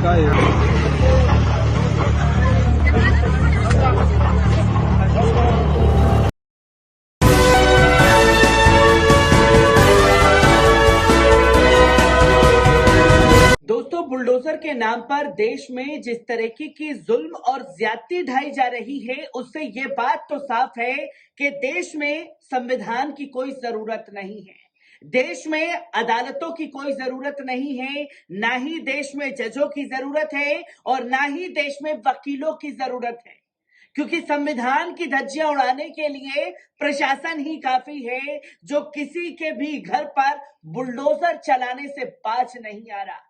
का है। दोस्तों, बुलडोजर के नाम पर देश में जिस तरीके की जुल्म और ज्यादती ढाई जा रही है, उससे ये बात तो साफ है कि देश में संविधान की कोई जरूरत नहीं है, देश में अदालतों की कोई जरूरत नहीं है, ना ही देश में जजों की जरूरत है और ना ही देश में वकीलों की जरूरत है। क्योंकि संविधान की धज्जियां उड़ाने के लिए प्रशासन ही काफी है, जो किसी के भी घर पर बुलडोजर चलाने से बाज नहीं आ रहा।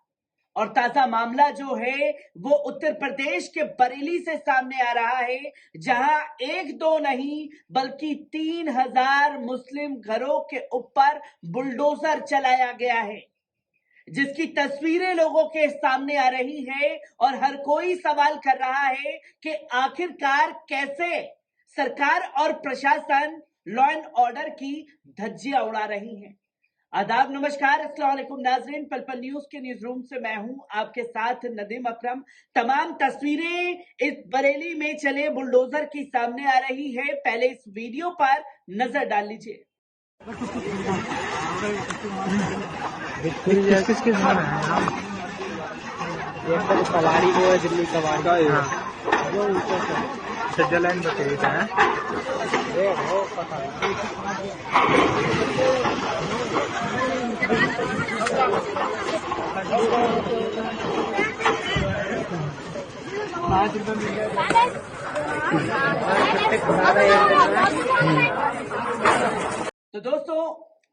और ताजा मामला जो है वो उत्तर प्रदेश के बरेली से सामने आ रहा है, जहां एक दो नहीं बल्कि 3,000 मुस्लिम घरों के ऊपर बुलडोजर चलाया गया है, जिसकी तस्वीरें लोगों के सामने आ रही है। और हर कोई सवाल कर रहा है कि आखिरकार कैसे सरकार और प्रशासन लॉ एंड ऑर्डर की धज्जियां उड़ा रही है। आदाब, नमस्कार, अस्सलाम वालेकुम नाजरीन। पल पल न्यूज के न्यूज रूम से मैं हूं आपके साथ नदीम अकरम। तमाम तस्वीरें इस बरेली में चले बुलडोजर की सामने आ रही है। पहले इस वीडियो पर नजर डाल लीजिए। किसके घर है? कवाड़ी वो है, दिल्ली कवाड़ी का है। वो ऊपर से स्विट्जरलैंड बताइए है। वो पता तो दोस्तों,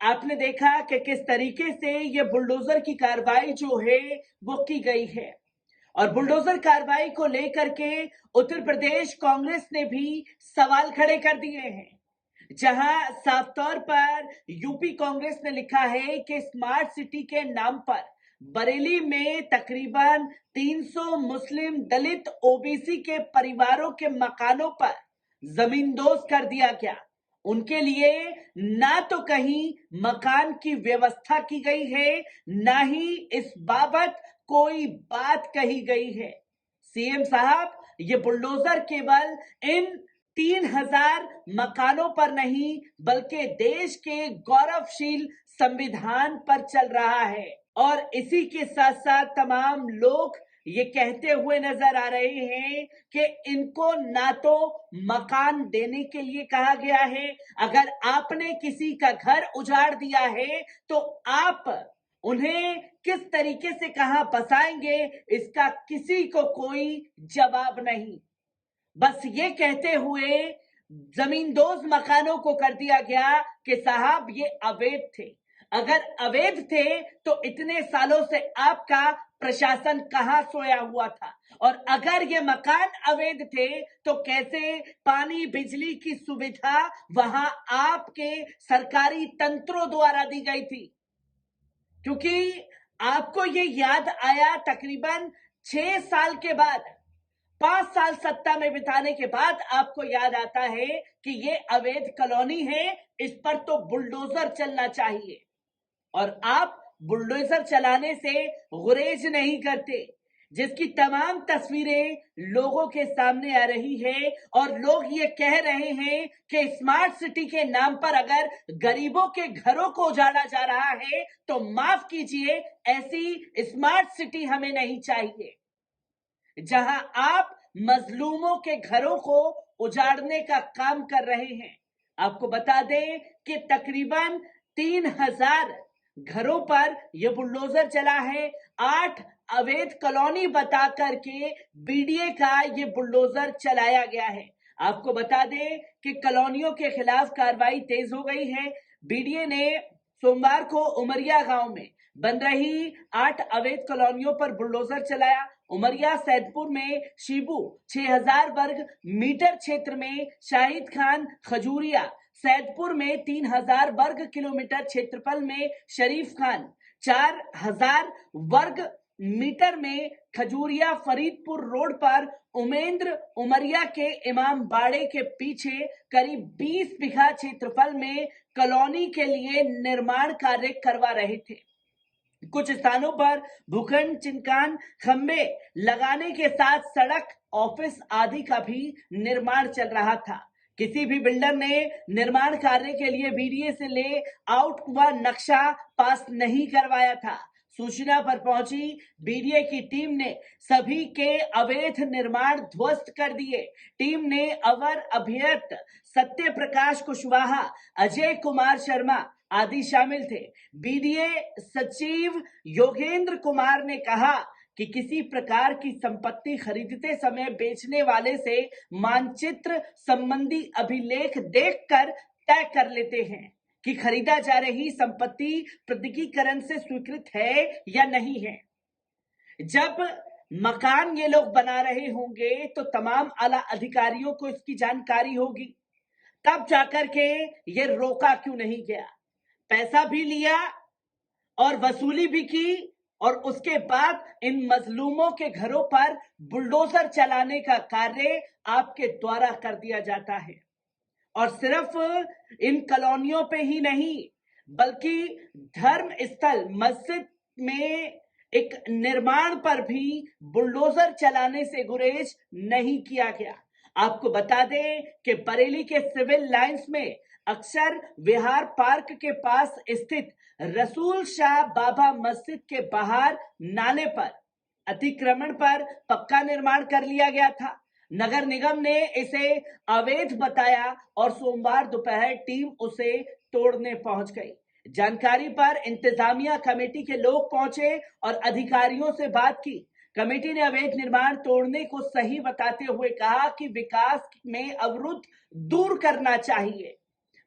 आपने देखा कि किस तरीके से ये बुलडोजर की कार्रवाई जो है वो की गई है। और बुलडोजर कार्रवाई को लेकर के उत्तर प्रदेश कांग्रेस ने भी सवाल खड़े कर दिए हैं, जहां साफ तौर पर यूपी कांग्रेस ने लिखा है कि स्मार्ट सिटी के नाम पर बरेली में तकरीबन 300 मुस्लिम दलित ओबीसी के परिवारों के मकानों पर जमींदोज कर दिया गया। उनके लिए ना तो कहीं मकान की व्यवस्था की गई है, ना ही इस बाबत कोई बात कही गई है। सीएम साहब, ये बुलडोजर केवल इन 3,000 मकानों पर नहीं बल्कि देश के गौरवशील संविधान पर चल रहा है। और इसी के साथ साथ तमाम लोग ये कहते हुए नजर आ रहे हैं कि इनको ना तो मकान देने के लिए कहा गया है, अगर आपने किसी का घर उजाड़ दिया है तो आप उन्हें किस तरीके से कहां बसाएंगे, इसका किसी को कोई जवाब नहीं। बस ये कहते हुए जमींदोज मकानों को कर दिया गया कि साहब ये अवैध थे। अगर अवैध थे तो इतने सालों से आपका प्रशासन कहां सोया हुआ था? और अगर ये मकान अवैध थे तो कैसे पानी बिजली की सुविधा वहां आपके सरकारी तंत्रों द्वारा दी गई थी? क्योंकि आपको ये याद आया तकरीबन 6 साल के बाद, 5 साल सत्ता में बिताने के बाद आपको याद आता है कि ये अवैध कॉलोनी है, इस पर तो बुलडोजर चलना चाहिए। और आप बुलडोजर चलाने से गुरेज नहीं करते, जिसकी तमाम तस्वीरें लोगों के सामने आ रही है। और लोग ये कह रहे हैं कि स्मार्ट सिटी के नाम पर अगर गरीबों के घरों को उजाड़ा जा रहा है तो माफ कीजिए, ऐसी स्मार्ट सिटी हमें नहीं चाहिए, जहां आप मजलूमों के घरों को उजाड़ने का काम कर रहे हैं। आपको बता दें कि तकरीबन 3,000 घरों पर यह बुलडोजर चला है। 8 अवैध कॉलोनी बता करके बीडीए का ये बुलडोजर चलाया गया है। आपको बता दें कि कॉलोनियों के खिलाफ कार्रवाई तेज हो गई है। बीडीए ने सोमवार को उमरिया गांव में बन रही 8 अवैध कॉलोनियों पर बुलडोजर चलाया। उमरिया सैदपुर में शिबू 6,000 वर्ग मीटर क्षेत्र में शाहिद खान खजूरिया, सैदपुर में 3,000 वर्ग किलोमीटर क्षेत्रफल में शरीफ खान, 4,000 वर्ग मीटर में खजूरिया फरीदपुर रोड पर उमेंद्र उमरिया के इमाम बाड़े के पीछे करीब 20 बीघा क्षेत्रफल में कॉलोनी के लिए निर्माण कार्य करवा रहे थे। कुछ स्थानों पर भूखंड चिनकान खंबे लगाने के साथ सड़क, ऑफिस आदि का भी निर्माण चल रहा था। किसी भी बिल्डर ने निर्माण कार्य के लिए बीडीए से ले आउट व नक्शा पास नहीं करवाया था। सूचना पर पहुंची बीडीए की टीम ने सभी के अवैध निर्माण ध्वस्त कर दिए। टीम ने अवर अभियंता सत्य प्रकाश कुशवाहा, अजय कुमार शर्मा आदि शामिल थे। बीडीए सचिव योगेंद्र कुमार ने कहा कि किसी प्रकार की संपत्ति खरीदते समय बेचने वाले से मानचित्र संबंधी अभिलेख देखकर तय कर लेते हैं कि खरीदा जा रही संपत्ति प्रतीकीकरण से स्वीकृत है या नहीं है। जब मकान ये लोग बना रहे होंगे तो तमाम आला अधिकारियों को इसकी जानकारी होगी, तब जाकर के ये रोका क्यों नहीं गया? पैसा भी लिया और वसूली भी की और उसके बाद इन मजलूमों के घरों पर बुलडोजर चलाने का कार्य आपके द्वारा कर दिया जाता है। और सिर्फ इन कॉलोनियों पे ही नहीं बल्कि धर्म स्थल मस्जिद में एक निर्माण पर भी बुलडोजर चलाने से गुरेज नहीं किया गया। आपको बता दें कि बरेली के सिविल लाइंस में अक्सर विहार पार्क के पास स्थित रसूल शाह बाबा मस्जिद के बाहर नाले पर अतिक्रमण पर पक्का निर्माण कर लिया गया था। नगर निगम ने इसे अवैध बताया और सोमवार दोपहर टीम उसे तोड़ने पहुंच गई। जानकारी पर इंतजामिया कमेटी के लोग पहुंचे और अधिकारियों से बात की। कमेटी ने अवैध निर्माण तोड़ने को सही बताते हुए कहा कि विकास में अवरुद्ध दूर करना चाहिए।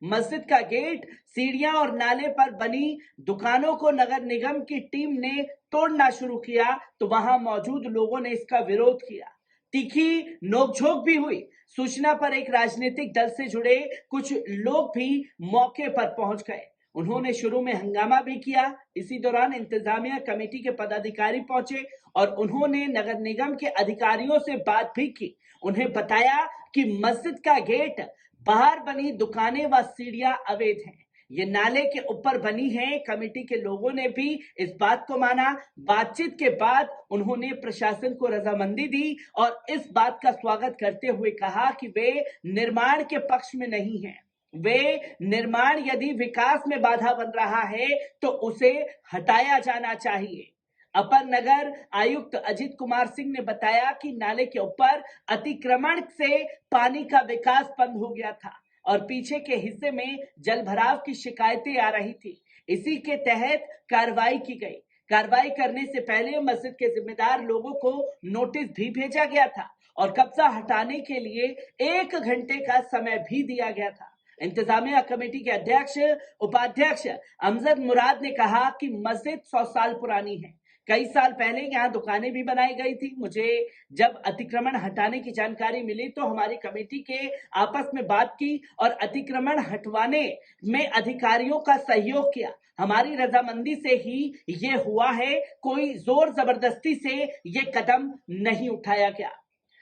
मस्जिद का गेट, सीढ़ियां और नाले पर बनी दुकानों को नगर निगम की टीम ने तोड़ना शुरू किया तो वहां मौजूद लोगों ने इसका विरोध किया। तीखी नोकझोंक भी हुई। सूचना पर एक राजनीतिक दल से जुड़े कुछ लोग भी मौके पर पहुंच गए। उन्होंने शुरू में हंगामा भी किया। इसी दौरान इंतजामिया कमेटी के पदाधिकारी पहुंचे और उन्होंने नगर निगम के अधिकारियों से बात भी की। उन्हें बताया कि मस्जिद का गेट, बाहर बनी दुकानें व सीढ़ियां अवैध हैं, ये नाले के ऊपर बनी है। कमेटी के लोगों ने भी इस बात को माना। बातचीत के बाद उन्होंने प्रशासन को रजामंदी दी और इस बात का स्वागत करते हुए कहा कि वे निर्माण के पक्ष में नहीं हैं। वे निर्माण यदि विकास में बाधा बन रहा है तो उसे हटाया जाना चाहिए। अपर नगर आयुक्त अजित कुमार सिंह ने बताया कि नाले के ऊपर अतिक्रमण से पानी का विकास बंद हो गया था और पीछे के हिस्से में जलभराव की शिकायतें आ रही थी। इसी के तहत कार्रवाई की गई। कार्रवाई करने से पहले मस्जिद के जिम्मेदार लोगों को नोटिस भी भेजा गया था और कब्जा हटाने के लिए 1 घंटे का समय भी दिया गया था। इंतजामिया कमेटी के अध्यक्ष उपाध्यक्ष अमजद मुराद ने कहा कि मस्जिद 100 साल पुरानी है। कई साल पहले यहाँ दुकानें भी बनाई गई थी। मुझे जब अतिक्रमण हटाने की जानकारी मिली तो हमारी कमेटी के आपस में बात की और अतिक्रमण हटवाने में अधिकारियों का सहयोग किया। हमारी रजामंदी से ही ये हुआ है, कोई जोर जबरदस्ती से ये कदम नहीं उठाया गया।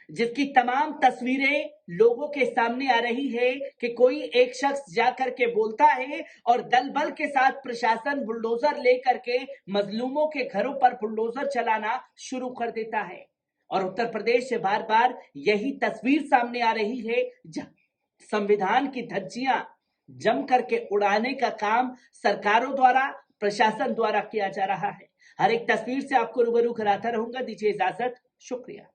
जिसकी तमाम तस्वीरें लोगों के सामने आ रही है कि कोई एक शख्स जाकर के बोलता है और दल बल के साथ प्रशासन बुलडोजर लेकर के मजलूमों के घरों पर बुलडोजर चलाना शुरू कर देता है। और उत्तर प्रदेश से बार बार यही तस्वीर सामने आ रही है जहां संविधान की धज्जियां जम करके उड़ाने का काम सरकारों द्वारा, प्रशासन द्वारा किया जा रहा है। हर एक तस्वीर से आपको रूबरू कराता रहूंगा। दीजिए इजाजत, शुक्रिया।